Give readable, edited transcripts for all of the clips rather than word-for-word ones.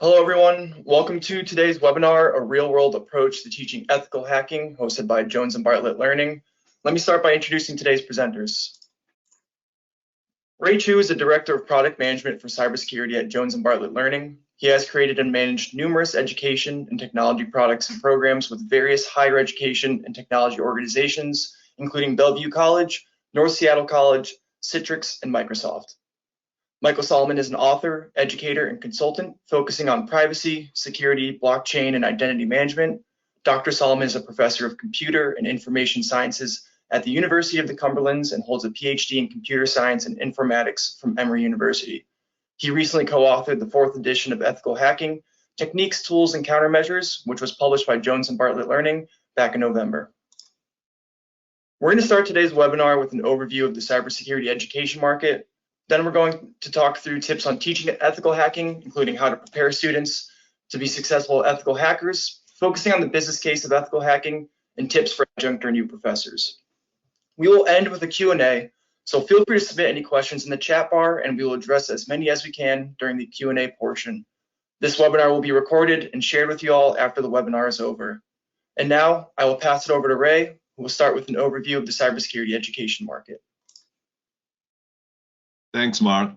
Hello, everyone. Welcome to today's webinar, A Real-World Approach to Teaching Ethical Hacking, hosted by Jones & Bartlett Learning. Let me start by introducing today's presenters. Ray Chu is the Director of Product Management for Cybersecurity at Jones & Bartlett Learning. He has created and managed numerous education and technology products and programs with various higher education and technology organizations, including Bellevue College, North Seattle College, Citrix, and Microsoft. Michael Solomon is an author, educator, and consultant focusing on privacy, security, blockchain, and identity management. Dr. Solomon is a professor of computer and information sciences at the University of the Cumberlands and holds a PhD in computer science and informatics from Emory University. He recently co-authored the 4th edition of Ethical Hacking, Techniques, Tools, and Countermeasures, which was published by Jones & Bartlett Learning back in November. We're going to start today's webinar with an overview of the cybersecurity education market. Then we're going to talk through tips on teaching ethical hacking, including how to prepare students to be successful ethical hackers, focusing on the business case of ethical hacking, and tips for adjunct or new professors. We will end with a Q&A, so feel free to submit any questions in the chat bar, and we will address as many as we can during the Q&A portion. This webinar will be recorded and shared with you all after the webinar is over. And now I will pass it over to Ray, who will start with an overview of the cybersecurity education market. Thanks, Mark.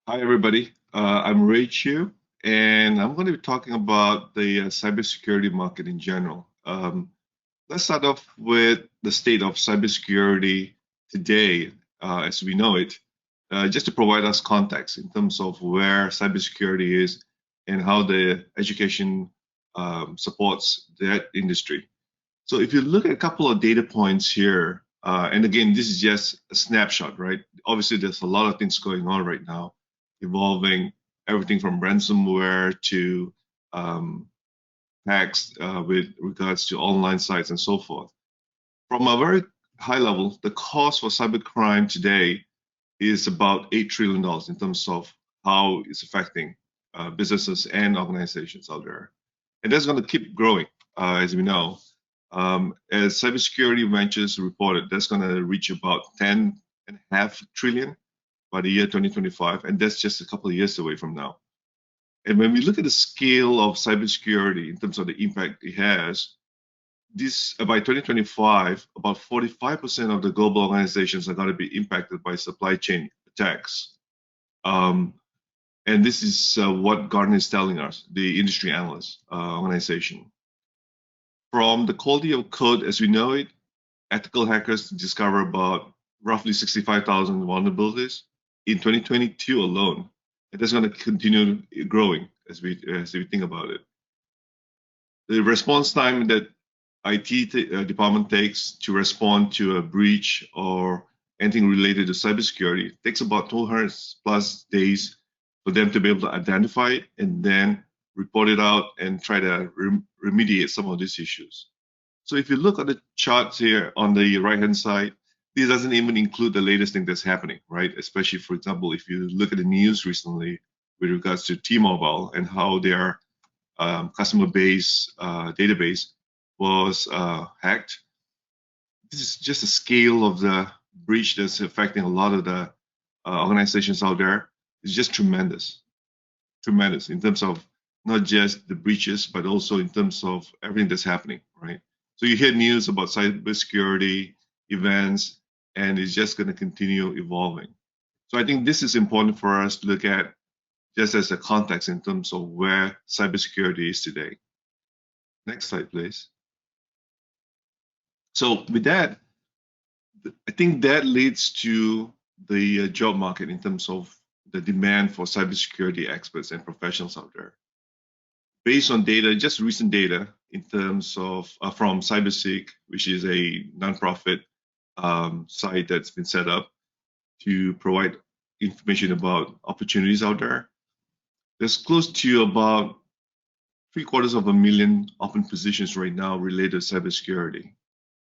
Hi, everybody. I'm Ray Chu, and I'm going to be talking about the cybersecurity market in general. Let's start off with the state of cybersecurity today, as we know it, just to provide us context in terms of where cybersecurity is and how the education supports that industry. So if you look at a couple of data points here, and again, this is just a snapshot, right? Obviously, there's a lot of things going on right now, involving everything from ransomware to hacks with regards to online sites and so forth. From a very high level, the cost for cybercrime today is about $8 trillion in terms of how it's affecting businesses and organizations out there. And that's going to keep growing, as we know. As cybersecurity ventures reported, that's going to reach about $10.5 trillion by the year 2025, and that's just a couple of years away from now. And when we look at the scale of cybersecurity in terms of the impact it has, this by 2025, about 45% of the global organizations are going to be impacted by supply chain attacks. And this is what Gartner is telling us, the industry analyst organization. From the quality of code as we know it, ethical hackers discover about roughly 65,000 vulnerabilities in 2022 alone. And that's going to continue growing as we think about it. The response time that IT department takes to respond to a breach or anything related to cybersecurity takes about 200 plus days for them to be able to identify it and then report it out and try to remediate some of these issues. So if you look at the charts here on the right-hand side, this doesn't even include the latest thing that's happening, right? Especially, for example, if you look at the news recently with regards to T-Mobile and how their customer base database was hacked. This is just a scale of the breach that's affecting a lot of the organizations out there. It's just tremendous in terms of not just the breaches, but also in terms of everything that's happening, right? So you hear news about cybersecurity events, and it's just going to continue evolving. So I think this is important for us to look at just as a context in terms of where cybersecurity is today. Next slide, please. So with that, I think that leads to the job market in terms of the demand for cybersecurity experts and professionals out there. Based on data, just recent data in terms of from CyberSec, which is a nonprofit site that's been set up to provide information about opportunities out there. There's close to about 750,000 open positions right now related to cybersecurity.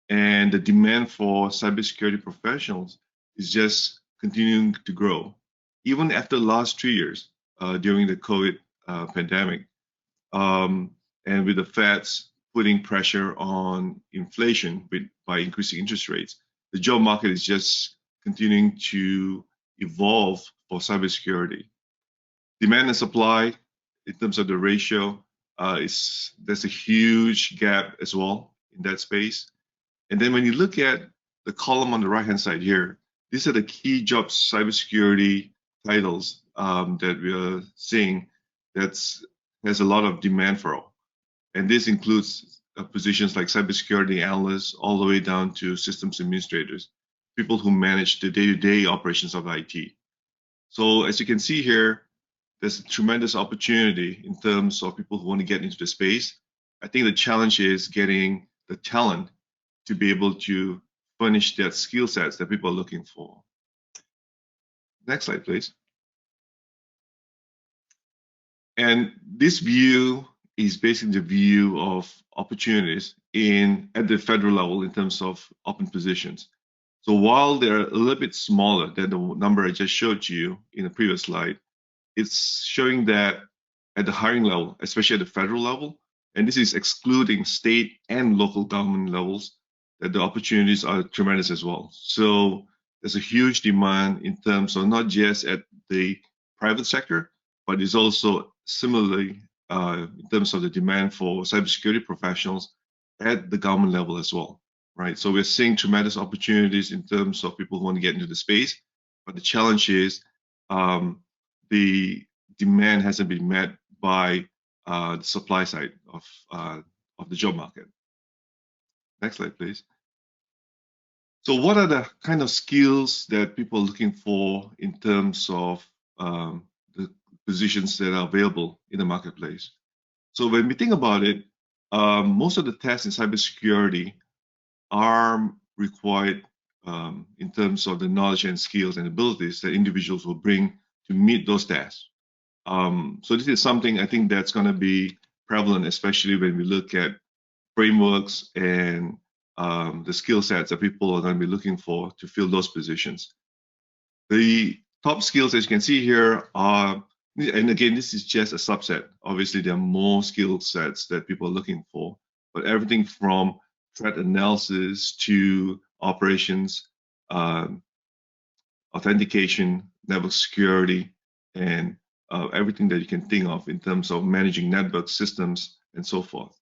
And the demand for cybersecurity professionals is just continuing to grow. Even after the last 3 years during the COVID pandemic, and with the Feds putting pressure on inflation by increasing interest rates, the job market is just continuing to evolve for cybersecurity. Demand and supply in terms of the ratio, there's a huge gap as well in that space. And then when you look at the column on the right-hand side here, these are the key job cybersecurity titles that we are seeing has a lot of demand for. And this includes positions like cybersecurity analysts all the way down to systems administrators, people who manage the day-to-day operations of IT. So as you can see here, there's a tremendous opportunity in terms of people who want to get into the space. I think the challenge is getting the talent to be able to furnish that skill sets that people are looking for. Next slide, please. And this view is basically the view of opportunities at the federal level in terms of open positions. So while they're a little bit smaller than the number I just showed you in the previous slide, it's showing that at the hiring level, especially at the federal level, and this is excluding state and local government levels, that the opportunities are tremendous as well. So there's a huge demand in terms of not just at the private sector, but it's also similarly in terms of the demand for cybersecurity professionals at the government level as well, right? So we're seeing tremendous opportunities in terms of people who want to get into the space, but the challenge is the demand hasn't been met by the supply side of the job market. Next slide, please. So what are the kind of skills that people are looking for in terms of the positions that are available in the marketplace? So when we think about it, most of the tests in cybersecurity are required in terms of the knowledge and skills and abilities that individuals will bring to meet those tests. So this is something I think that's going to be prevalent, especially when we look at frameworks and the skill sets that people are going to be looking for to fill those positions. The top skills, as you can see here, are, and again, this is just a subset. Obviously, there are more skill sets that people are looking for, but everything from threat analysis to operations, authentication, network security, and everything that you can think of in terms of managing network systems and so forth.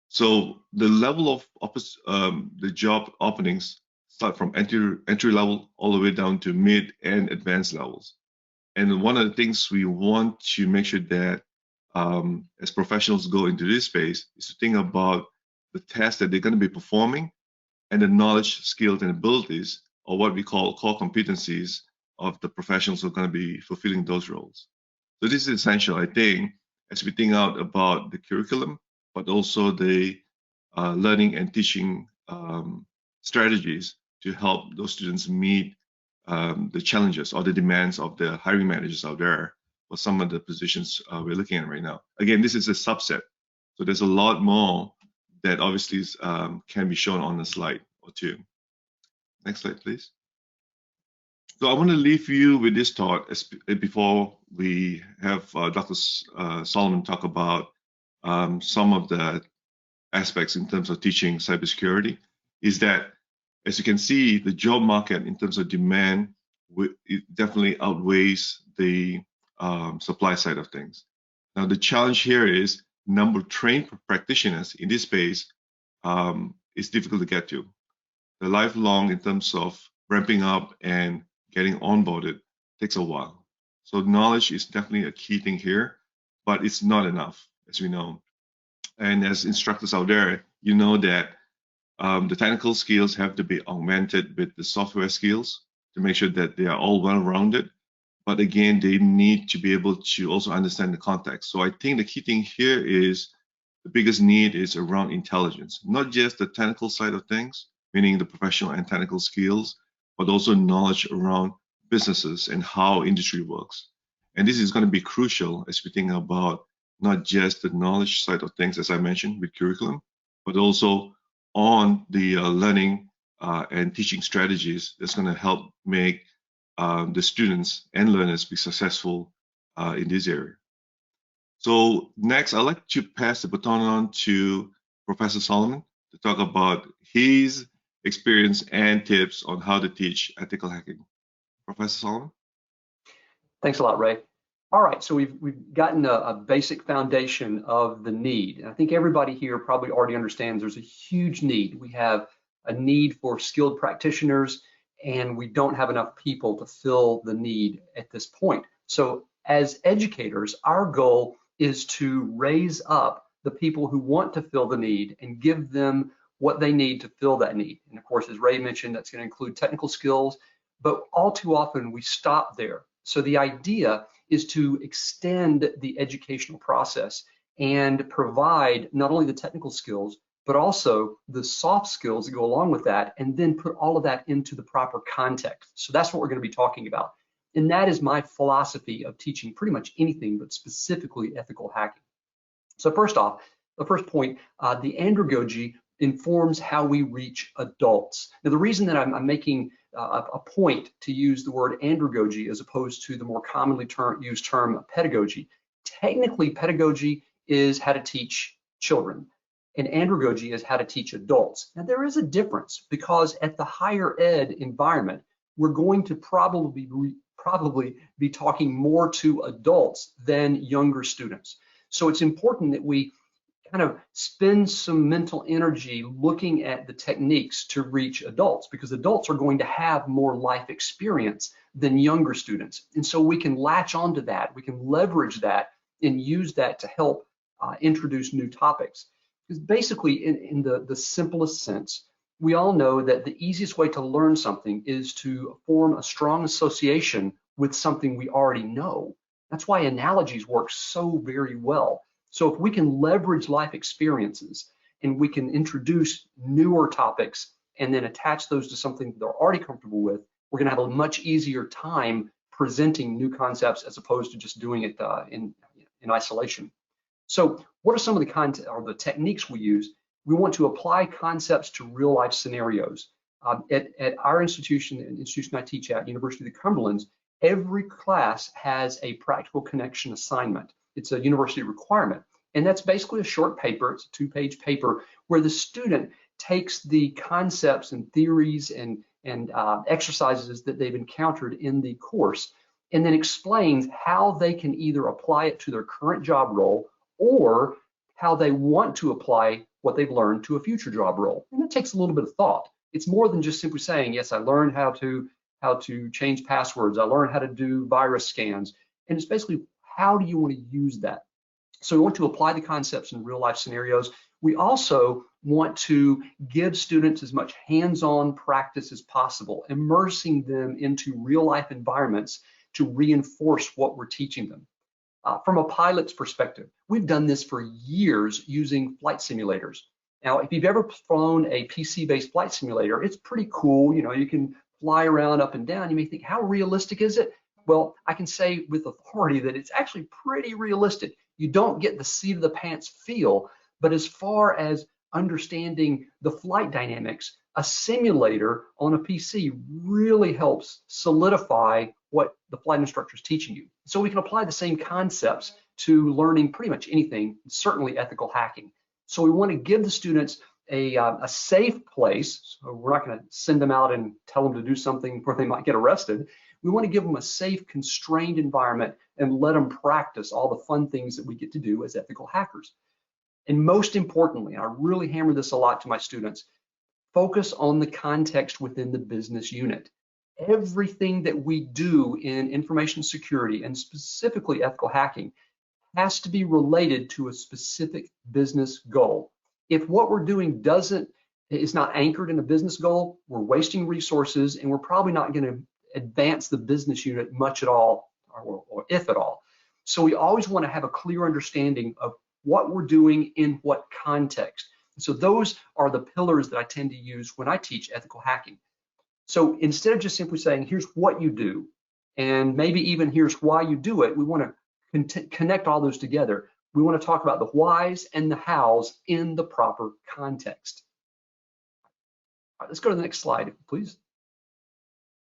So the level of the job openings start from entry level all the way down to mid and advanced levels. And one of the things we want to make sure that as professionals go into this space is to think about the tasks that they're going to be performing and the knowledge, skills, and abilities, or what we call core competencies of the professionals who are going to be fulfilling those roles. So this is essential, I think, as we think out about the curriculum, but also the learning and teaching strategies to help those students meet the challenges or the demands of the hiring managers out there for some of the positions we're looking at right now. Again, this is a subset, so there's a lot more that obviously can be shown on a slide or two. Next slide, please. So I want to leave you with this thought before we have Dr. Solomon talk about some of the aspects in terms of teaching cybersecurity, is that, as you can see, the job market in terms of demand, it definitely outweighs the supply side of things. Now, the challenge here is number of trained practitioners in this space is difficult to get to. The lifelong in terms of ramping up and getting onboarded takes a while. So knowledge is definitely a key thing here, but it's not enough, as we know. And as instructors out there, you know that the technical skills have to be augmented with the software skills to make sure that they are all well-rounded. But again, they need to be able to also understand the context. So I think the key thing here is the biggest need is around intelligence, not just the technical side of things, meaning the professional and technical skills, but also knowledge around businesses and how industry works. And this is going to be crucial as we think about not just the knowledge side of things, as I mentioned, with curriculum, but also on the learning and teaching strategies that's going to help make the students and learners be successful in this area. So next, I'd like to pass the baton on to Professor Solomon to talk about his experience and tips on how to teach ethical hacking. Professor Solomon? Thanks a lot, Ray. All right, so we've gotten a basic foundation of the need. And I think everybody here probably already understands there's a huge need. We have a need for skilled practitioners, and we don't have enough people to fill the need at this point. So as educators, our goal is to raise up the people who want to fill the need and give them what they need to fill that need. And of course, as Ray mentioned, that's going to include technical skills, but all too often we stop there. So the idea is to extend the educational process and provide not only the technical skills, but also the soft skills that go along with that, and then put all of that into the proper context. So that's what we're going to be talking about. And that is my philosophy of teaching pretty much anything, but specifically ethical hacking. So first off, the first point, the andragogy informs how we reach adults. Now, the reason that I'm making a point to use the word andragogy as opposed to the more commonly used term pedagogy. Technically, pedagogy is how to teach children, and andragogy is how to teach adults. Now, there is a difference because at the higher ed environment, we're going to probably be talking more to adults than younger students. So it's important that we kind of spend some mental energy looking at the techniques to reach adults, because adults are going to have more life experience than younger students. And so we can latch onto that, we can leverage that and use that to help introduce new topics. Because basically, in the simplest sense, we all know that the easiest way to learn something is to form a strong association with something we already know. That's why analogies work so very well. So if we can leverage life experiences and we can introduce newer topics and then attach those to something they're already comfortable with, we're going to have a much easier time presenting new concepts as opposed to just doing it in isolation. So what are some of the techniques we use? We want to apply concepts to real life scenarios. At our institution, the institution I teach at, University of the Cumberlands, every class has a practical connection assignment. It's a university requirement. And that's basically a short paper. It's a 2-page paper where the student takes the concepts and theories and exercises that they've encountered in the course and then explains how they can either apply it to their current job role or how they want to apply what they've learned to a future job role. And it takes a little bit of thought. It's more than just simply saying, yes, I learned how to change passwords. I learned how to do virus scans. And it's basically, how do you want to use that? So we want to apply the concepts in real life scenarios. We also want to give students as much hands-on practice as possible, immersing them into real life environments to reinforce what we're teaching them. From a pilot's perspective, we've done this for years using flight simulators. Now, if you've ever flown a PC-based flight simulator, it's pretty cool. You know, you can fly around up and down. You may think, how realistic is it? Well, I can say with authority that it's actually pretty realistic. You don't get the seat of the pants feel, but as far as understanding the flight dynamics, a simulator on a PC really helps solidify what the flight instructor is teaching you. So we can apply the same concepts to learning pretty much anything, certainly ethical hacking. So we want to give the students a safe place. So we're not going to send them out and tell them to do something where they might get arrested. We want to give them a safe, constrained environment and let them practice all the fun things that we get to do as ethical hackers. And most importantly, and I really hammer this a lot to my students, focus on the context within the business unit. Everything that we do in information security and specifically ethical hacking has to be related to a specific business goal. If what we're doing is not anchored in a business goal, we're wasting resources and we're probably not going to advance the business unit much at all, or if at all. So we always want to have a clear understanding of what we're doing in what context. So those are the pillars that I tend to use when I teach ethical hacking. So instead of just simply saying, here's what you do, and maybe even here's why you do it, we want to connect all those together. We want to talk about the whys and the hows in the proper context. All right, let's go to the next slide, please.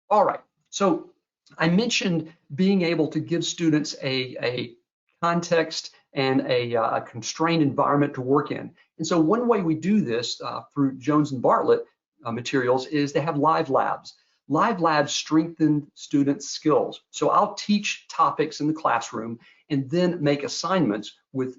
All right, so I mentioned being able to give students a context and a constrained environment to work in. And so one way we do this through Jones and Bartlett materials is they have live labs. live labs strengthen students' skills. So I'll teach topics in the classroom and then make assignments with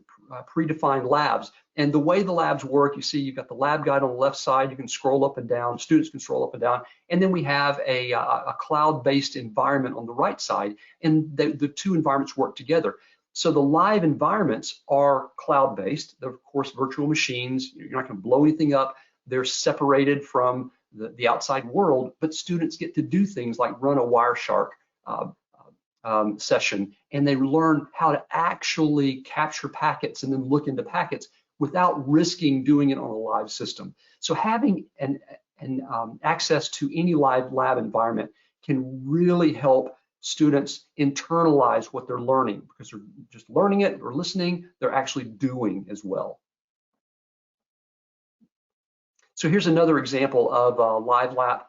predefined labs. And the way the labs work, you see you've got the lab guide on the left side. You can scroll up and down. Students can scroll up and down. And then we have a cloud-based environment on the right side. And the two environments work together. So the live environments are cloud-based. They're, of course, virtual machines. You're not going to blow anything up. They're separated from the outside world, but students get to do things like run a Wireshark session, and they learn how to actually capture packets and then look into packets without risking doing it on a live system. So having an access to any live lab environment can really help students internalize what they're learning, because they're just learning it or listening, they're actually doing as well. So here's another example of a live lab.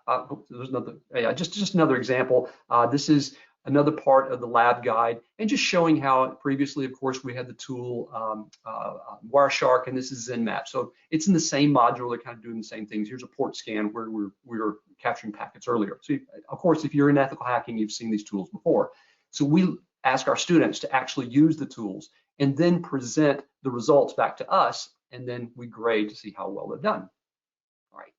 There's another, just another example. This is another part of the lab guide, and just showing how previously, of course, we had the tool Wireshark, and this is ZenMap. So it's in the same module. They're kind of doing the same things. Here's a port scan where we were capturing packets earlier. So of course, if you're in ethical hacking, you've seen these tools before. So we ask our students to actually use the tools and then present the results back to us, and then we grade to see how well they've done. All right.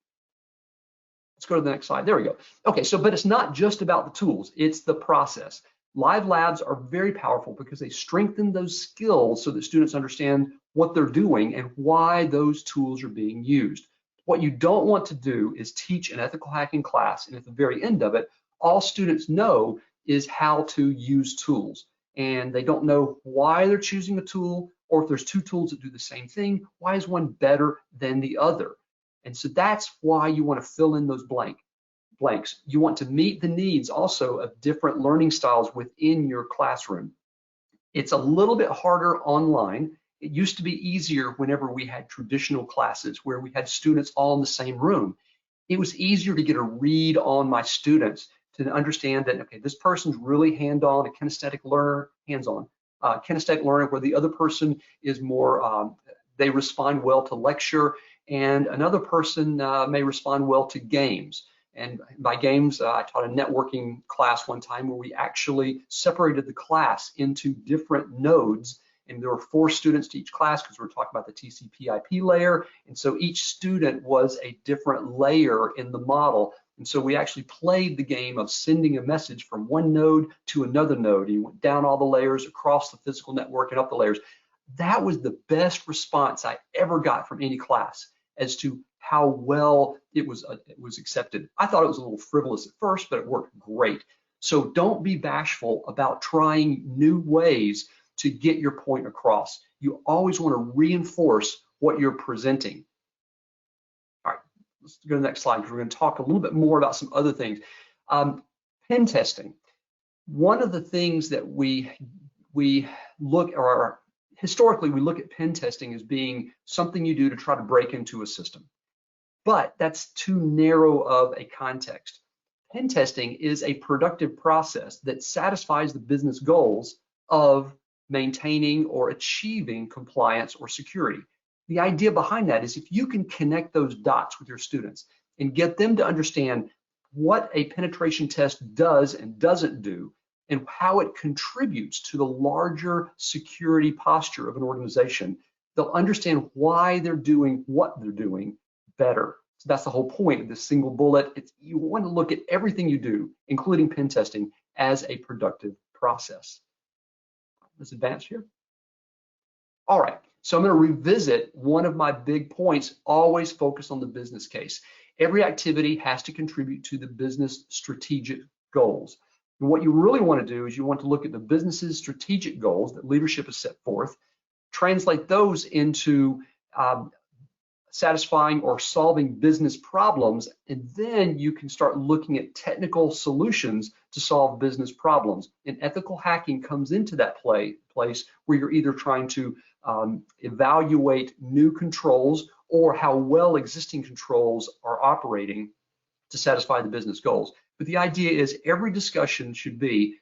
Let's go to the next slide. There we go. Okay, so but it's not just about the tools, it's the process. Live labs are very powerful because they strengthen those skills so that students understand what they're doing and why those tools are being used. What you don't want to do is teach an ethical hacking class, and at the very end of it, all students know is how to use tools. And they don't know why they're choosing a tool, or if there's two tools that do the same thing, why is one better than the other? And so that's why you want to fill in those blanks. You want to meet the needs also of different learning styles within your classroom. It's a little bit harder online. It used to be easier whenever we had traditional classes where we had students all in the same room. It was easier to get a read on my students to understand that, okay, this person's really hands-on, a kinesthetic learner, hands-on, kinesthetic learner, where the other person is more, they respond well to lecture, and another person may respond well to games. And by games, I taught a networking class one time where we actually separated the class into different nodes, and there were 4 students to each class because we're talking about the TCP/IP layer, and so each student was a different layer in the model. And so we actually played the game of sending a message from one node to another node. You went down all the layers, across the physical network, and up the layers. That was the best response I ever got from any class as to how well it was accepted. I thought it was a little frivolous at first, but it worked great. So don't be bashful about trying new ways to get your point across. You always want to reinforce what you're presenting. All right, let's go to the next slide, because we're going to talk a little bit more about some other things. Pen testing. One of the things that we look, or historically we look at pen testing as being something you do to try to break into a system. But that's too narrow of a context. Pen testing is a productive process that satisfies the business goals of maintaining or achieving compliance or security. The idea behind that is if you can connect those dots with your students and get them to understand what a penetration test does and doesn't do, and how it contributes to the larger security posture of an organization, they'll understand why they're doing what they're doing better. So that's the whole point of this single bullet. You want to look at everything you do, including pen testing, as a productive process. Let's advance here. All right, so I'm going to revisit one of my big points, always focus on the business case. Every activity has to contribute to the business strategic goals. And what you really want to do is you want to look at the business's strategic goals that leadership has set forth, translate those into satisfying or solving business problems, and then you can start looking at technical solutions to solve business problems. And ethical hacking comes into that place where you're either trying to evaluate new controls or how well existing controls are operating to satisfy the business goals. But the idea is every discussion should be,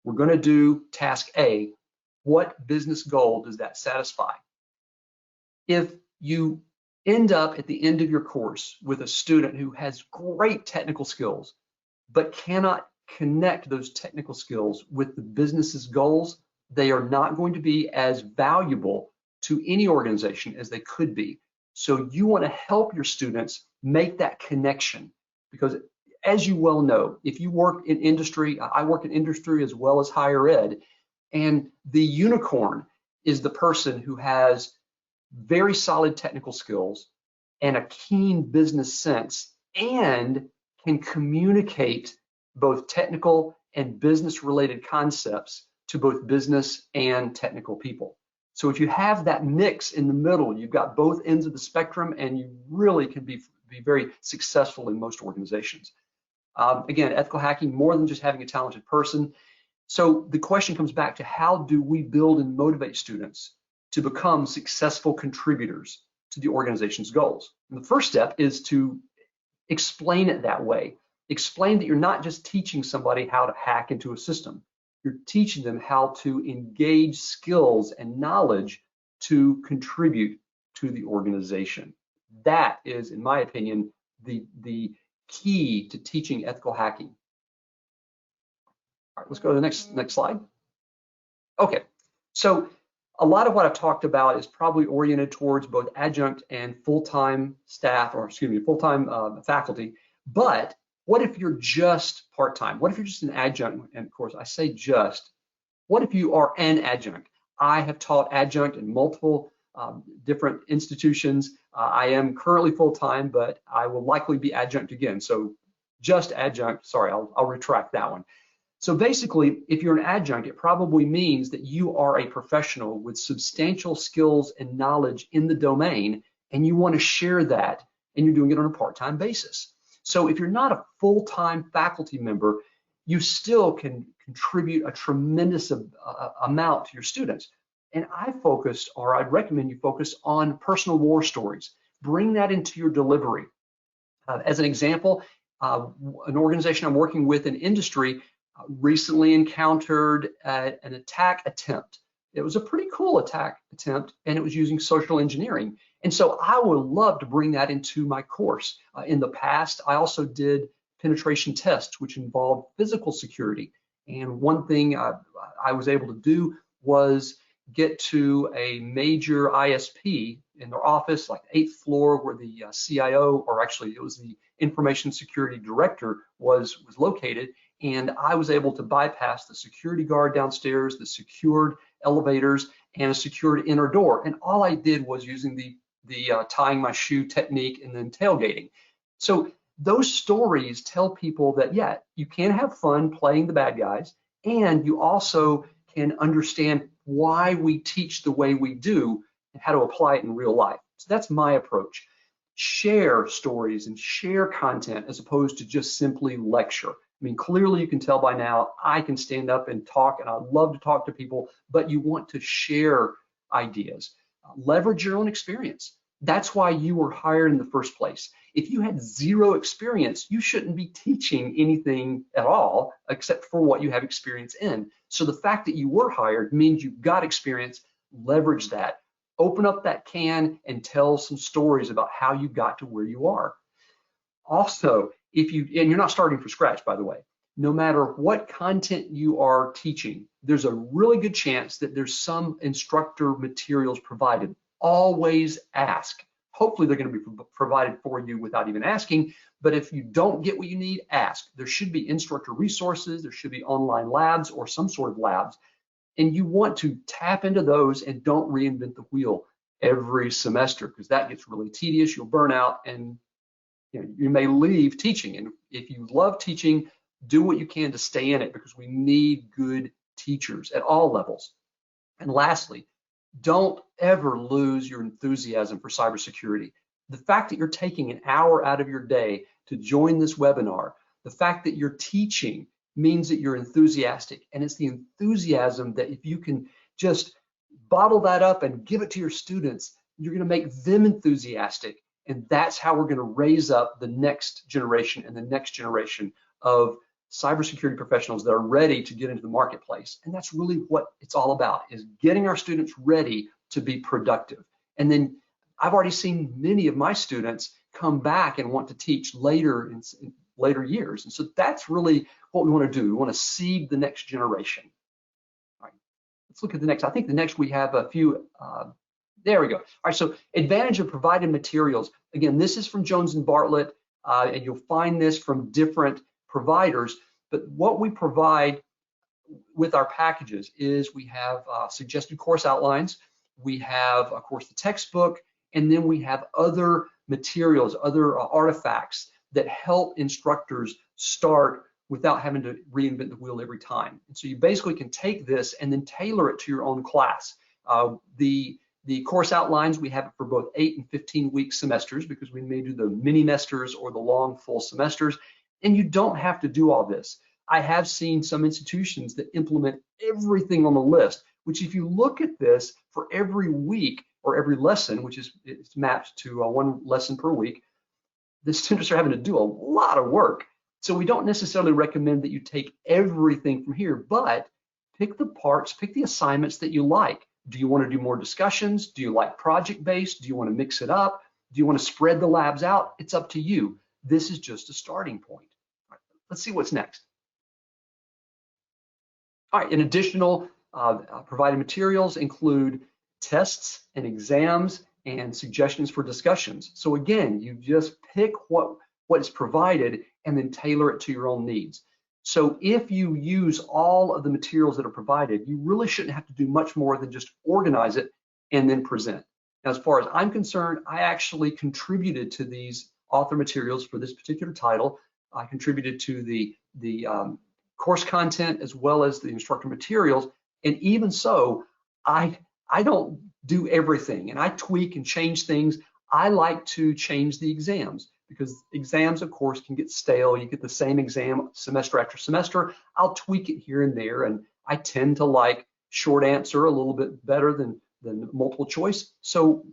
we're going to do task A. What business goal does that satisfy? If you end up at the end of your course with a student who has great technical skills, but cannot connect those technical skills with the business's goals, they are not going to be as valuable to any organization as they could be. So you want to help your students make that connection, because as you well know, if you work in industry, I work in industry as well as higher ed, and the unicorn is the person who has very solid technical skills and a keen business sense and can communicate both technical and business related concepts to both business and technical people. So if you have that mix in the middle, you've got both ends of the spectrum, and you really can be very successful in most organizations. Again, ethical hacking, more than just having a talented person. So the question comes back to, how do we build and motivate students to become successful contributors to the organization's goals? And the first step is to explain it that way. Explain that you're not just teaching somebody how to hack into a system. You're teaching them how to engage skills and knowledge to contribute to the organization. That is, in my opinion, the key to teaching ethical hacking. All right, let's go to the next slide. Okay, so a lot of what I've talked about is probably oriented towards both adjunct and full-time staff, or excuse me, full-time faculty. But what if you're just part-time? What if you're just an adjunct? And of course, I say just. What if you are an adjunct? I have taught adjunct in multiple different institutions. I am currently full-time, but I will likely be adjunct again. So just adjunct, sorry, I'll retract that one. So basically, if you're an adjunct, it probably means that you are a professional with substantial skills and knowledge in the domain, and you want to share that, and you're doing it on a part-time basis. So if you're not a full-time faculty member, you still can contribute a tremendous amount to your students. And I'd recommend you focus on personal war stories. Bring that into your delivery. As an example, an organization I'm working with in industry recently encountered an attack attempt. It was a pretty cool attack attempt, and it was using social engineering. And so I would love to bring that into my course. In the past, I also did penetration tests, which involved physical security. And one thing I was able to do was get to a major ISP in their office, like 8th floor, where the CIO, or actually it was the information security director, was located. And I was able to bypass the security guard downstairs, the secured elevators, and a secured inner door. And all I did was using the tying my shoe technique and then tailgating. So those stories tell people that, yeah, you can have fun playing the bad guys, and you also can understand why we teach the way we do and how to apply it in real life. So that's my approach. Share stories and share content as opposed to just simply lecture. I mean, clearly you can tell by now, I can stand up and talk, and I love to talk to people, but you want to share ideas. Leverage your own experience. That's why you were hired in the first place. If you had zero experience, you shouldn't be teaching anything at all except for what you have experience in. So the fact that you were hired means you've got experience. Leverage that. Open up that can and tell some stories about how you got to where you are. Also, and you're not starting from scratch, by the way, no matter what content you are teaching, there's a really good chance that there's some instructor materials provided. Always ask. Hopefully they're going to be provided for you without even asking, but if you don't get what you need, ask. There should be instructor resources, there should be online labs or some sort of labs, and you want to tap into those and don't reinvent the wheel every semester, because that gets really tedious. You'll burn out, and you may leave teaching. And if you love teaching, do what you can to stay in it, because we need good teachers at all levels. And lastly, don't ever lose your enthusiasm for cybersecurity. The fact that you're taking an hour out of your day to join this webinar, the fact that you're teaching, means that you're enthusiastic. And it's the enthusiasm that, if you can just bottle that up and give it to your students, you're going to make them enthusiastic. And that's how we're going to raise up the next generation and the next generation of cybersecurity professionals that are ready to get into the marketplace. And that's really what it's all about, is getting our students ready to be productive. And then I've already seen many of my students come back and want to teach later later years. And so that's really what we want to do. We want to seed the next generation. All right, let's look at the next. I think the next we have a few, there we go. All right, so advantage of provided materials. Again, this is from Jones and Bartlett, and you'll find this from different providers. But what we provide with our packages is we have suggested course outlines, we have, of course, the textbook, and then we have other materials, other artifacts that help instructors start without having to reinvent the wheel every time. And so you basically can take this and then tailor it to your own class. The course outlines, we have it for both 8 and 15-week semesters because we may do the mini-mesters or the long full semesters, and you don't have to do all this. I have seen some institutions that implement everything on the list, which if you look at this for every week or every lesson, which is it's mapped to one lesson per week, the students are having to do a lot of work. So we don't necessarily recommend that you take everything from here, but pick the parts, pick the assignments that you like. Do you want to do more discussions? Do you like project-based? Do you want to mix it up? Do you want to spread the labs out? It's up to you. This is just a starting point. All right, let's see what's next. All right, and additional provided materials include tests and exams and suggestions for discussions. So again, you just pick what is provided and then tailor it to your own needs. So if you use all of the materials that are provided, you really shouldn't have to do much more than just organize it and then present. Now, as far as I'm concerned, I actually contributed to these author materials for this particular title. I contributed to the course content as well as the instructor materials. And even so, I don't do everything, and I tweak and change things. I like to change the exams because exams, of course, can get stale. You get the same exam semester after semester. I'll tweak it here and there, and I tend to like short answer a little bit better than multiple choice. So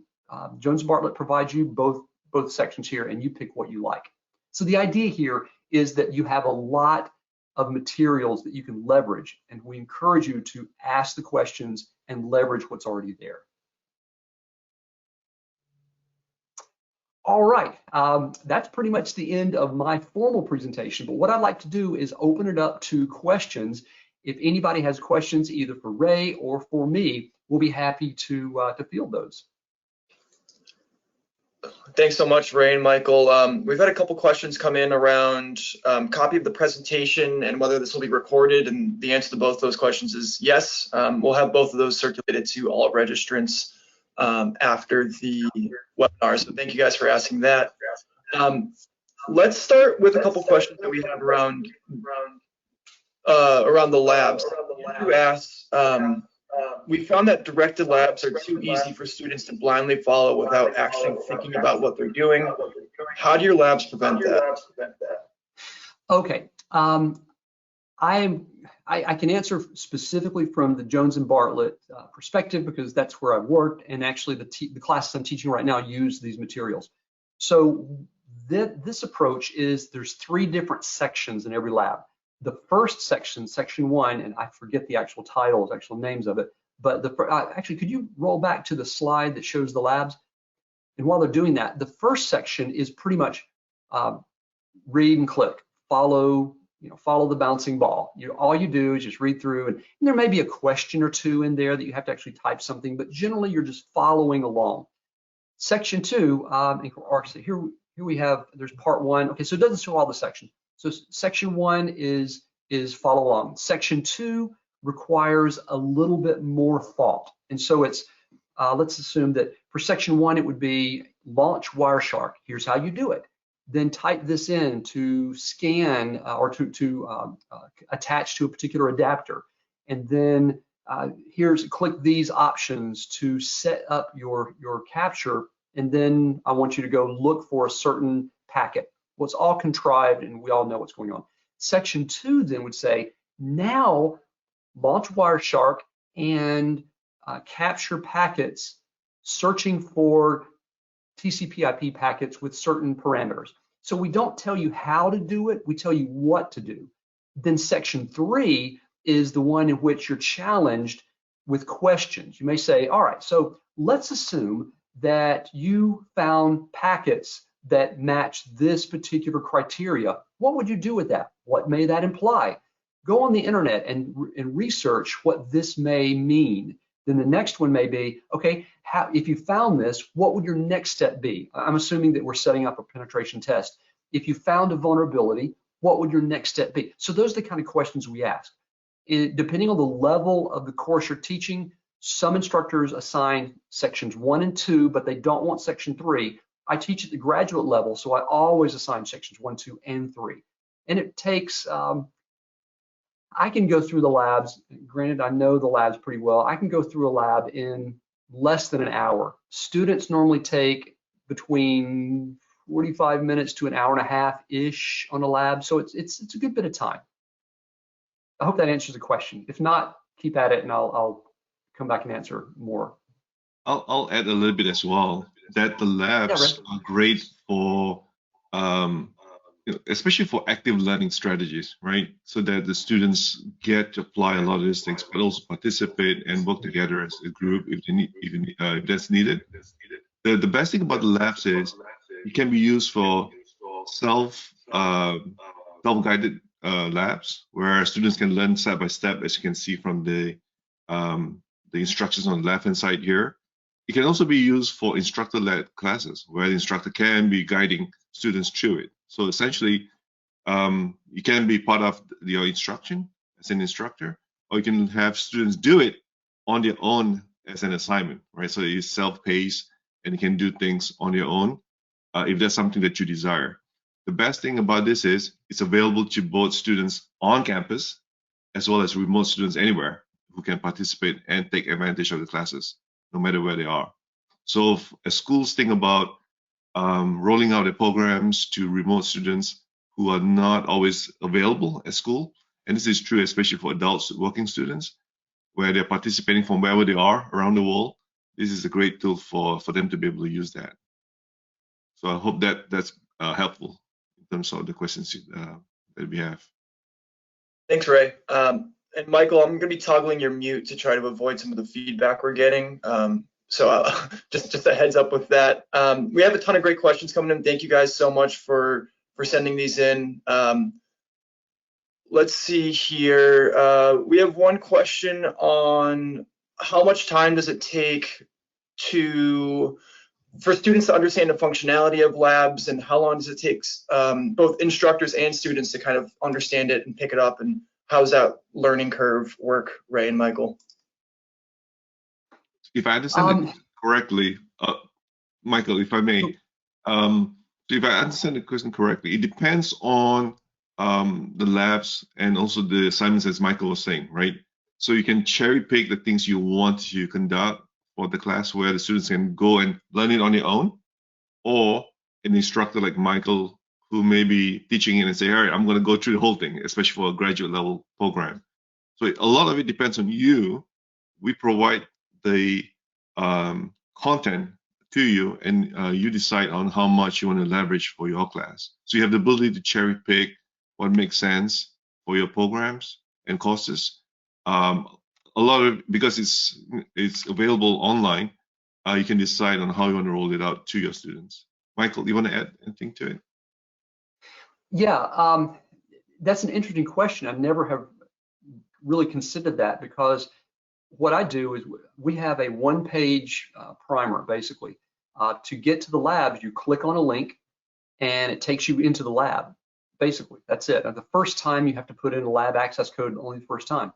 Jones Bartlett provides you both sections here, and you pick what you like. So the idea here is that you have a lot of materials that you can leverage, and we encourage you to ask the questions and leverage what's already there. All right, that's pretty much the end of my formal presentation, but what I'd like to do is open it up to questions. If anybody has questions either for Ray or for me, we'll be happy to field those. Thanks so much, Ray and Michael. We've had a couple questions come in around copy of the presentation and whether this will be recorded, and the answer to both those questions is yes. We'll have both of those circulated to all registrants after the webinar, so thank you guys for asking that. Let's start with a couple questions that we have around the labs. You asked, we found that directed labs are too easy for students to blindly follow without actually thinking about what they're doing. How do your labs prevent that? Okay, I can answer specifically from the Jones and Bartlett perspective because that's where I've worked, and actually the classes I'm teaching right now use these materials. So this approach is there's 3 different sections in every lab. The first section, section 1, and I forget the actual titles, actual names of it, but actually, could you roll back to the slide that shows the labs? And while they're doing that, the first section is pretty much read and click, follow the bouncing ball. All you do is just read through, and there may be a question or two in there that you have to actually type something, but generally you're just following along. Section 2, here we have, there's part 1. Okay, so it doesn't show all the sections. So section 1 is follow along. Section 2 requires a little bit more thought. And so it's, let's assume that for section 1, it would be launch Wireshark. Here's how you do it. Then type this in to scan or to attach to a particular adapter. And then click these options to set up your capture. And then I want you to go look for a certain packet. Well, it's all contrived and we all know what's going on. Section 2 then would say, now launch Wireshark and capture packets searching for TCP/IP packets with certain parameters. So we don't tell you how to do it, we tell you what to do. Then section 3 is the one in which you're challenged with questions. You may say, all right, so let's assume that you found packets that match this particular criteria. What would you do with that? What may that imply? Go on the internet and research what this may mean. Then the next one may be, okay, if you found this, what would your next step be? I'm assuming that we're setting up a penetration test. If you found a vulnerability, what would your next step be? So those are the kind of questions we ask. Depending on the level of the course you're teaching, some instructors assign sections 1 and 2, but they don't want section 3. I teach at the graduate level, so I always assign sections 1, 2, and 3. And it takes, I can go through the labs, granted I know the labs pretty well, I can go through a lab in less than an hour. Students normally take between 45 minutes to an hour and a half-ish on a lab, so it's a good bit of time. I hope that answers the question. If not, keep at it and I'll come back and answer more. I'll add a little bit as well, that the labs are great for especially for active learning strategies, right? So that the students get to apply a lot of these things, but also participate and work together as a group if they need, if that's needed. The best thing about the labs is it can be used for self-guided labs where students can learn step by step, as you can see from the instructions on the left-hand side here. It can also be used for instructor-led classes where the instructor can be guiding students through it. So essentially, you can be part of your instruction as an instructor, or you can have students do it on their own as an assignment, right? So it's self-paced and you can do things on your own if that's something that you desire. The best thing about this is it's available to both students on campus as well as remote students anywhere who can participate and take advantage of the classes, no matter where they are. So as schools think about rolling out their programs to remote students who are not always available at school, and this is true especially for adults working students, where they're participating from wherever they are around the world, this is a great tool for them to be able to use that. So I hope that that's helpful in terms of the questions that we have. Thanks, Ray. And Michael, I'm going to be toggling your mute to try to avoid some of the feedback we're getting. So just a heads up with that. We have a ton of great questions coming in. Thank you guys so much for sending these in. Let's see here. We have one question on how much time does it take for students to understand the functionality of labs, and how long does it take both instructors and students to kind of understand it and pick it up, and how does that learning curve work, Ray and Michael? If I understand it correctly, Michael, if I may, so if I understand the question correctly, it depends on the labs and also the assignments, as Michael was saying, right? So you can cherry pick the things you want to conduct for the class where the students can go and learn it on their own, or an instructor like Michael who may be teaching it and say, all right, I'm going to go through the whole thing, especially for a graduate level program. So a lot of it depends on you. We provide the content to you, and you decide on how much you want to leverage for your class. So you have the ability to cherry pick what makes sense for your programs and courses. A lot of, because it's available online, you can decide on how you want to roll it out to your students. Michael, do you want to add anything to it? Yeah, that's an interesting question. I never have really considered that, because what I do is we have a one-page primer, basically. To get to the labs, you click on a link and it takes you into the lab. Basically, that's it. The first time you have to put in a lab access code, only the first time.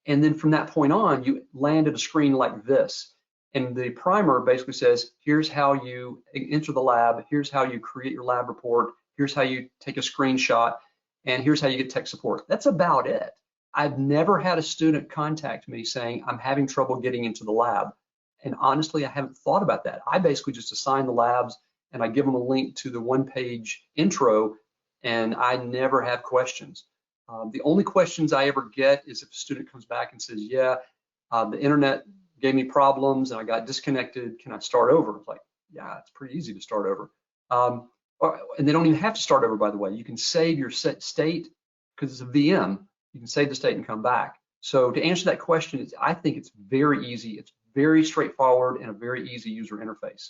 And then from that point on, you land at a screen like this. And the primer basically says, here's how you enter the lab, here's how you create your lab report, here's how you take a screenshot, and here's how you get tech support. That's about it. I've never had a student contact me saying, I'm having trouble getting into the lab. And honestly, I haven't thought about that. I basically just assign the labs and I give them a link to the one-page intro, and I never have questions. The only questions I ever get is if a student comes back and says, yeah, the internet gave me problems and I got disconnected, can I start over? It's like, yeah, it's pretty easy to start over. And they don't even have to start over, by the way. You can save your state, because it's a VM. You can save the state and come back. So to answer that question, I think it's very easy. It's very straightforward and a very easy user interface.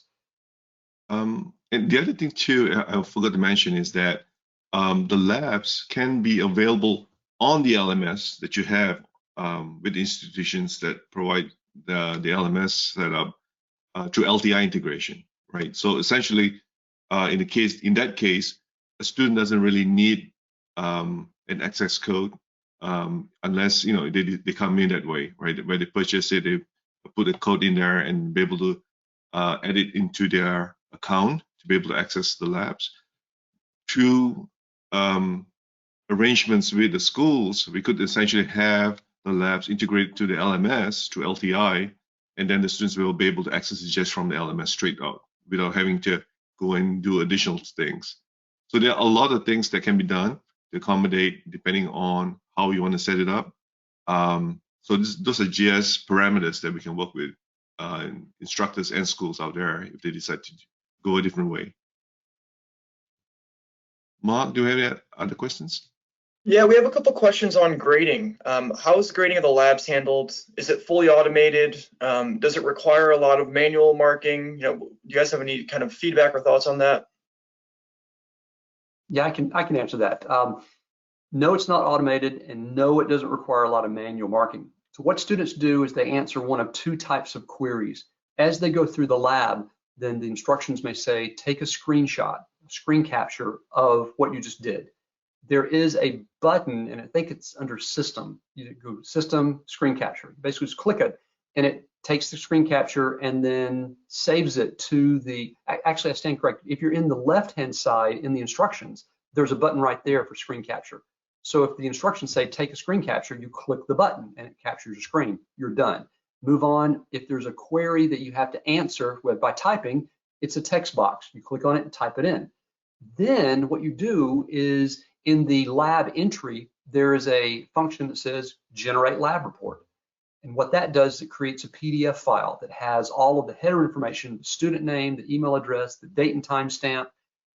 And the other thing too, I forgot to mention is that the labs can be available on the LMS that you have with institutions that provide the LMS setup through LTI integration, right? So essentially, in that case, a student doesn't really need an access code unless they come in that way, right? Where they purchase it, they put a code in there and be able to add it into their account to be able to access the labs. Through arrangements with the schools, we could essentially have the labs integrated to the LMS through LTI, and then the students will be able to access it just from the LMS straight out without having to go and do additional things. So there are a lot of things that can be done to accommodate depending on how you want to set it up. Those are GS parameters that we can work with instructors and schools out there if they decide to go a different way. Mark, do you have any other questions? Yeah, we have a couple questions on grading. How is the grading of the labs handled? Is it fully automated? Does it require a lot of manual marking? Do you guys have any kind of feedback or thoughts on that? Yeah, I can answer that. No, it's not automated, and no, it doesn't require a lot of manual marking. So what students do is they answer one of two types of queries. As they go through the lab, then the instructions may say, take a screenshot, a screen capture of what you just did. There is a button, and I think it's under System. You go System, Screen Capture. Basically, just click it, and it takes the screen capture and then saves it to the, actually I stand corrected. If you're in the left-hand side in the instructions, there's a button right there for screen capture. So if the instructions say take a screen capture, you click the button and it captures your screen. You're done. Move on. If there's a query that you have to answer by typing, it's a text box. You click on it and type it in. Then what you do is in the lab entry, there is a function that says generate lab report. And what that does is it creates a PDF file that has all of the header information, the student name, the email address, the date and time stamp,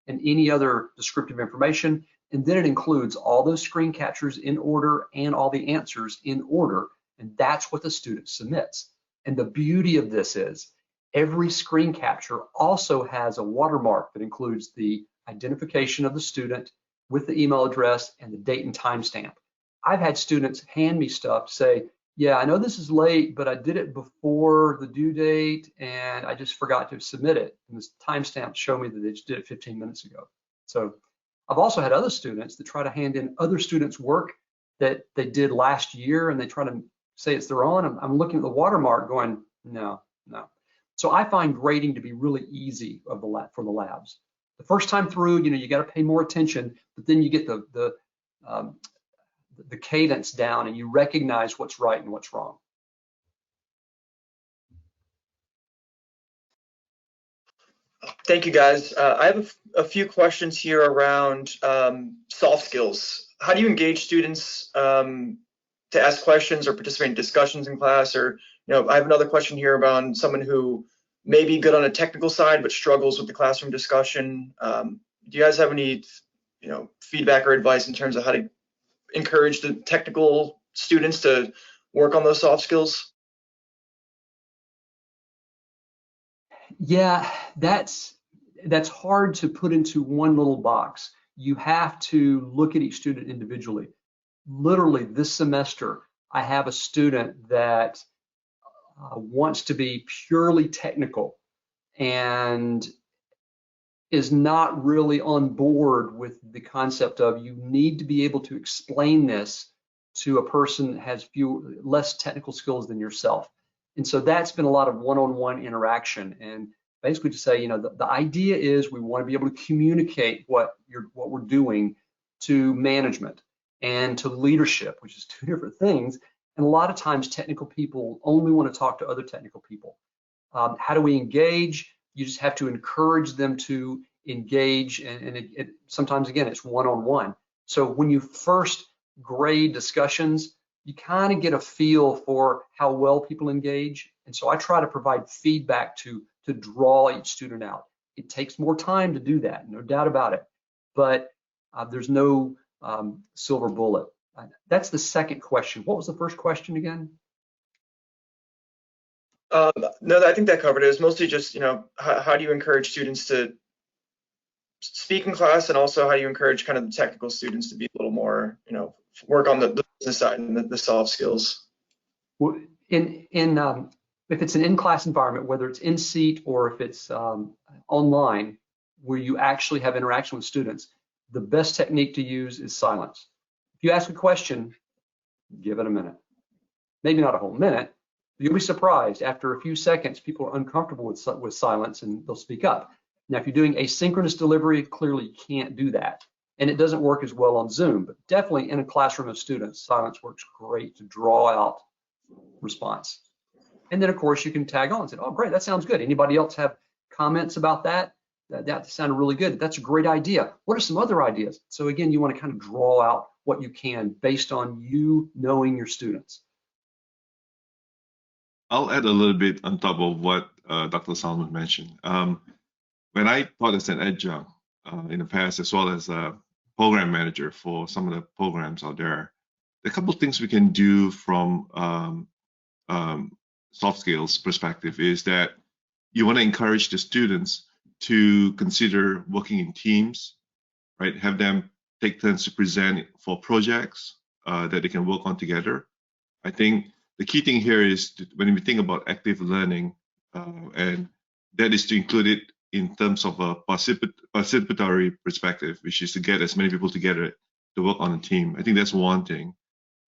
and any other descriptive information. And then it includes all those screen captures in order and all the answers in order. And that's what the student submits. And the beauty of this is every screen capture also has a watermark that includes the identification of the student with the email address and the date and time stamp. I've had students hand me stuff, say, yeah, I know this is late, but I did it before the due date and I just forgot to submit it. And this timestamp show me that they just did it 15 minutes ago. So I've also had other students that try to hand in other students' work that they did last year and they try to say it's their own. I'm looking at the watermark going, no. So I find grading to be really easy for the labs. The first time through, you got to pay more attention, but then you get the cadence down and you recognize what's right and what's wrong. Thank you, guys. I have a few questions here around soft skills. How do you engage students to ask questions or participate in discussions in class? Or, I have another question here about someone who may be good on a technical side but struggles with the classroom discussion. Do you guys have any, feedback or advice in terms of how to encourage the technical students to work on those soft skills? Yeah, that's hard to put into one little box. You have to look at each student individually. Literally this semester, I have a student that wants to be purely technical and is not really on board with the concept of you need to be able to explain this to a person that has less technical skills than yourself. And so that's been a lot of one-on-one interaction, and basically to say, the idea is we want to be able to communicate what we're doing to management and to leadership, which is two different things. And a lot of times technical people only want to talk to other technical people. How do we engage? You just have to encourage them to engage, and sometimes, again, it's one-on-one. So when you first grade discussions, you kind of get a feel for how well people engage. And so I try to provide feedback to draw each student out. It takes more time to do that, no doubt about it, but there's no silver bullet. That's the second question. What was the first question again? No, I think that covered it. It's mostly just, how do you encourage students to speak in class, and also how do you encourage kind of the technical students to be a little more, work on the business side and the soft skills. Well, if it's an in-class environment, whether it's in seat or if it's online, where you actually have interaction with students, the best technique to use is silence. If you ask a question, give it a minute. Maybe not a whole minute. You'll be surprised. After a few seconds, people are uncomfortable with silence and they'll speak up. Now, if you're doing asynchronous delivery, clearly you can't do that. And it doesn't work as well on Zoom, but definitely in a classroom of students, silence works great to draw out response. And then, of course, you can tag on and say, oh, great, that sounds good. Anybody else have comments about that? That sounded really good. That's a great idea. What are some other ideas? So again, you want to kind of draw out what you can based on you knowing your students. I'll add a little bit on top of what Dr. Salmon mentioned. When I taught as an adjunct in the past, as well as a program manager for some of the programs out there, a couple of things we can do from soft skills perspective is that you want to encourage the students to consider working in teams, right? Have them take turns to present for projects that they can work on together. I think the key thing here is when we think about active learning, and that is to include it in terms of a participatory perspective, which is to get as many people together to work on a team. I think that's one thing.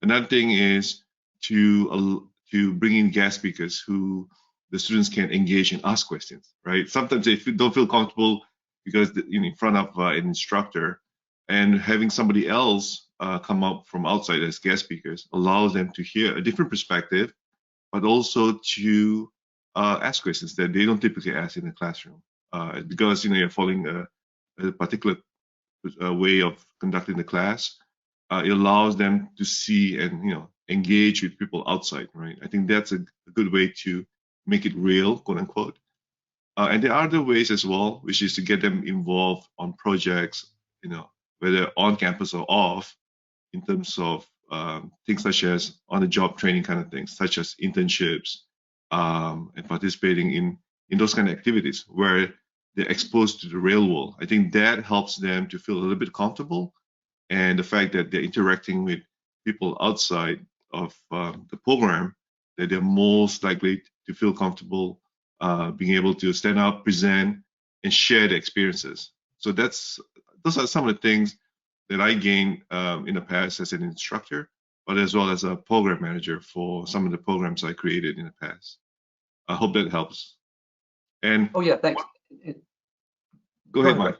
Another thing is to bring in guest speakers who the students can engage and ask questions, right? Sometimes they don't feel comfortable because in front of an instructor, and having somebody else come up from outside as guest speakers allows them to hear a different perspective, but also to ask questions that they don't typically ask in the classroom. Because you're following a particular way of conducting the class, it allows them to see and engage with people outside, right? I think that's a good way to make it real, quote unquote. And there are other ways as well, which is to get them involved on projects, whether on campus or off, in terms of things such as on-the-job training kind of things, such as internships, and participating in those kind of activities where they're exposed to the real world. I think that helps them to feel a little bit comfortable, and the fact that they're interacting with people outside of the program, that they're most likely to feel comfortable being able to stand up, present, and share the experiences. So those are some of the things that I gained in the past as an instructor, but as well as a program manager for some of the programs I created in the past. I hope that helps. And oh yeah, thanks. Go ahead, Mike.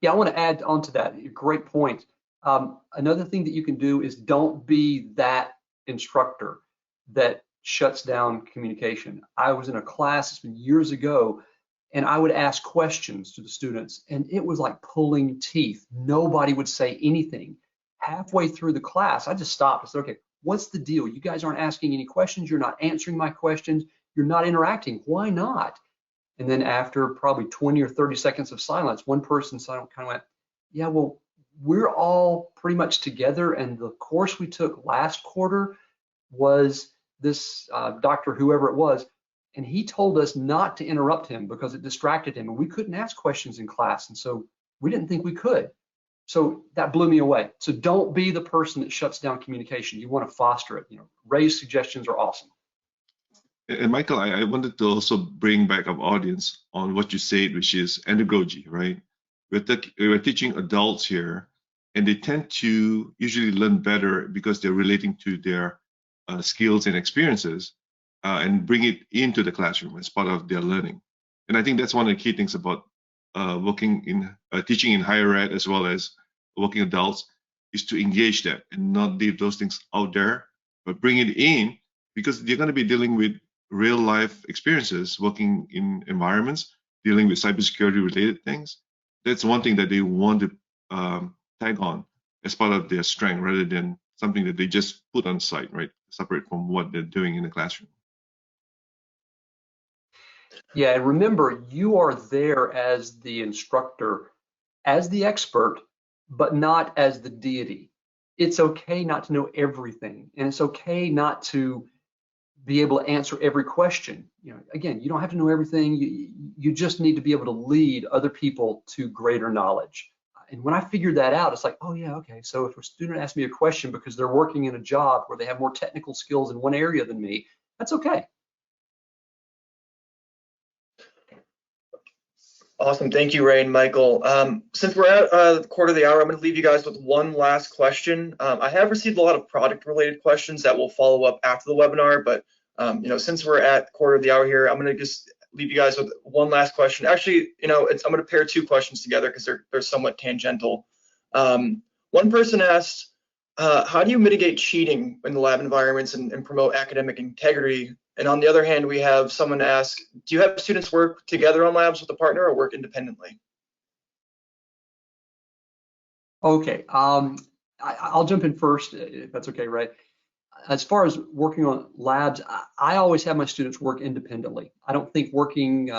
Yeah, I want to add on to that. Great point. Another thing that you can do is don't be that instructor that shuts down communication. I was in a class, it's been years ago, and I would ask questions to the students, and it was like pulling teeth. Nobody would say anything. Halfway through the class, I just stopped. I said, okay, what's the deal? You guys aren't asking any questions. You're not answering my questions. You're not interacting. Why not? And then after probably 20 or 30 seconds of silence, one person kind of went, yeah, well, we're all pretty much together. And the course we took last quarter was this doctor, whoever it was, and he told us not to interrupt him because it distracted him, and we couldn't ask questions in class. And so we didn't think we could. So that blew me away. So don't be the person that shuts down communication. You want to foster it. Raised suggestions are awesome. And Michael, I wanted to also bring back our audience on what you said, which is andragogy, right? We're teaching adults here, and they tend to usually learn better because they're relating to their skills and experiences and bring it into the classroom as part of their learning. And I think that's one of the key things about teaching in higher ed as well as working adults, is to engage that and not leave those things out there, but bring it in, because you're going to be dealing with real life experiences, working in environments, dealing with cybersecurity related things. That's one thing that they want to tag on as part of their strength, rather than something that they just put on site, right? Separate from what they're doing in the classroom. Yeah, and remember, you are there as the instructor, as the expert, but not as the deity. It's okay not to know everything, and it's okay not to be able to answer every question. Again, you don't have to know everything. You just need to be able to lead other people to greater knowledge. And when I figured that out, it's like, oh yeah, okay. So if a student asks me a question because they're working in a job where they have more technical skills in one area than me, that's okay. Awesome. Thank you, Ray and Michael. Since we're at the quarter of the hour, I'm going to leave you guys with one last question. I have received a lot of product-related questions that will follow up after the webinar, but since we're at quarter of the hour here, I'm going to just leave you guys with one last question. Actually, I'm going to pair two questions together because they're somewhat tangential. One person asked, how do you mitigate cheating in the lab environments and promote academic integrity? And on the other hand, we have someone ask, do you have students work together on labs with a partner or work independently? Okay, I'll jump in first, if that's okay, Ray. As far as working on labs, I always have my students work independently. I don't think working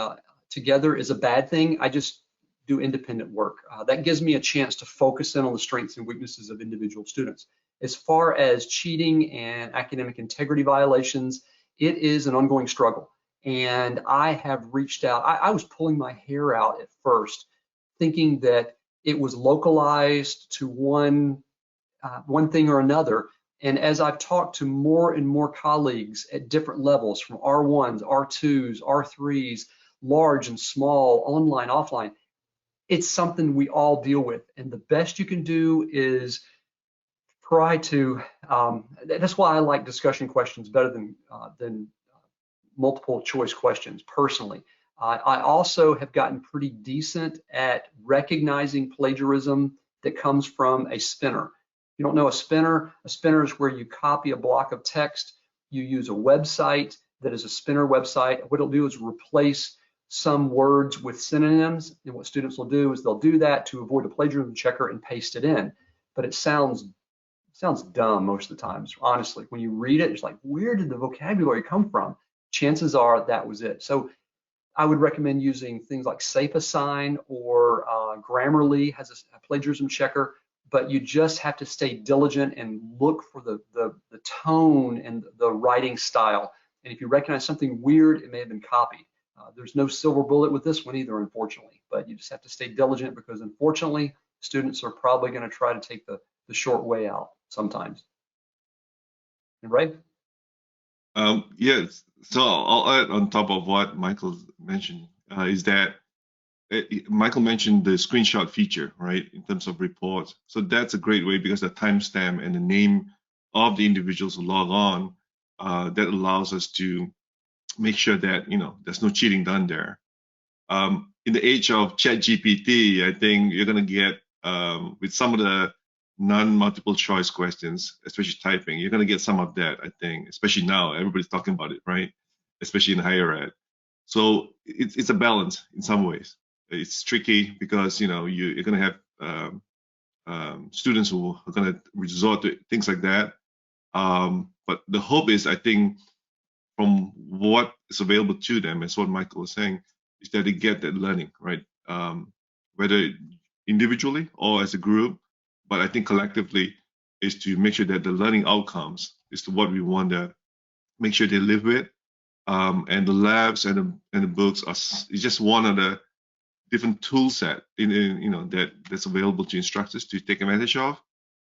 together is a bad thing. I just do independent work. That gives me a chance to focus in on the strengths and weaknesses of individual students. As far as cheating and academic integrity violations, it is an ongoing struggle. And I have reached out. I was pulling my hair out at first, thinking that it was localized to one thing or another. And as I've talked to more and more colleagues at different levels, from R1s, R2s, R3s, large and small, online, offline, it's something we all deal with. And the best you can do is try to, that's why I like discussion questions better than multiple choice questions personally. I also have gotten pretty decent at recognizing plagiarism that comes from a spinner. If you don't know a spinner is where you copy a block of text, you use a website that is a spinner website. What it'll do is replace some words with synonyms, and what students will do is they'll do that to avoid a plagiarism checker and paste it in. But it sounds dumb most of the times, honestly. When you read it, it's like, where did the vocabulary come from? Chances are that was it. So I would recommend using things like SafeAssign or Grammarly has a plagiarism checker, but you just have to stay diligent and look for the tone and the writing style. And if you recognize something weird, it may have been copied. There's no silver bullet with this one either, unfortunately, but you just have to stay diligent because unfortunately, students are probably going to try to take the short way out sometimes. Right? Yes. So I'll add on top of what Michael mentioned is that Michael mentioned the screenshot feature, right, in terms of reports. So that's a great way because the timestamp and the name of the individuals who log on, that allows us to make sure that there's no cheating done there. In the age of ChatGPT, I think you're going to get with some of the non-multiple choice questions, especially typing, you're going to get some of that, I think, especially now. Everybody's talking about it, right? Especially in higher ed. So it's a balance in some ways. It's tricky because you're going to have students who are going to resort to things like that. But the hope is, I think, from what is available to them, as what Michael was saying, is that they get that learning, right? Whether individually or as a group, but I think collectively is to make sure that the learning outcomes is to what we want to make sure they live with. And the labs and the books is just one of the different tool set that's available to instructors to take advantage of.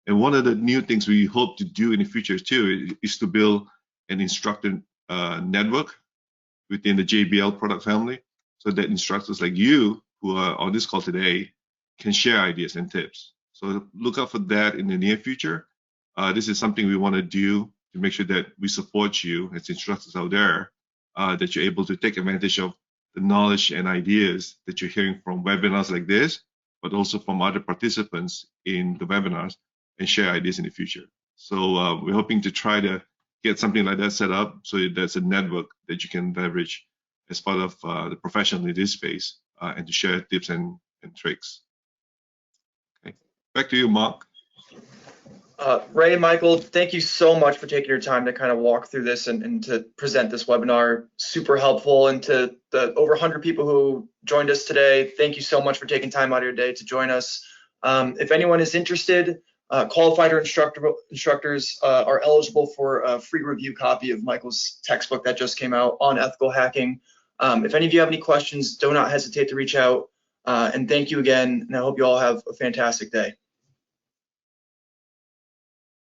And one of the new things we hope to do in the future too is to build an instructor network within the JBL product family, so that instructors like you who are on this call today can share ideas and tips. So look out for that in the near future. This is something we want to do to make sure that we support you as instructors out there, that you're able to take advantage of the knowledge and ideas that you're hearing from webinars like this, but also from other participants in the webinars, and share ideas in the future. So we're hoping to try to get something like that set up so that there's a network that you can leverage as part of the professional in this space, and to share tips and tricks. Okay, back to you, Mark. Ray and Michael, thank you so much for taking your time to kind of walk through this and to present this webinar. Super helpful. And to the over 100 people who joined us today, thank you so much for taking time out of your day to join us. If anyone is interested, Qualified instructors are eligible for a free review copy of Michael's textbook that just came out on ethical hacking. If any of you have any questions, do not hesitate to reach out. And thank you again, and I hope you all have a fantastic day.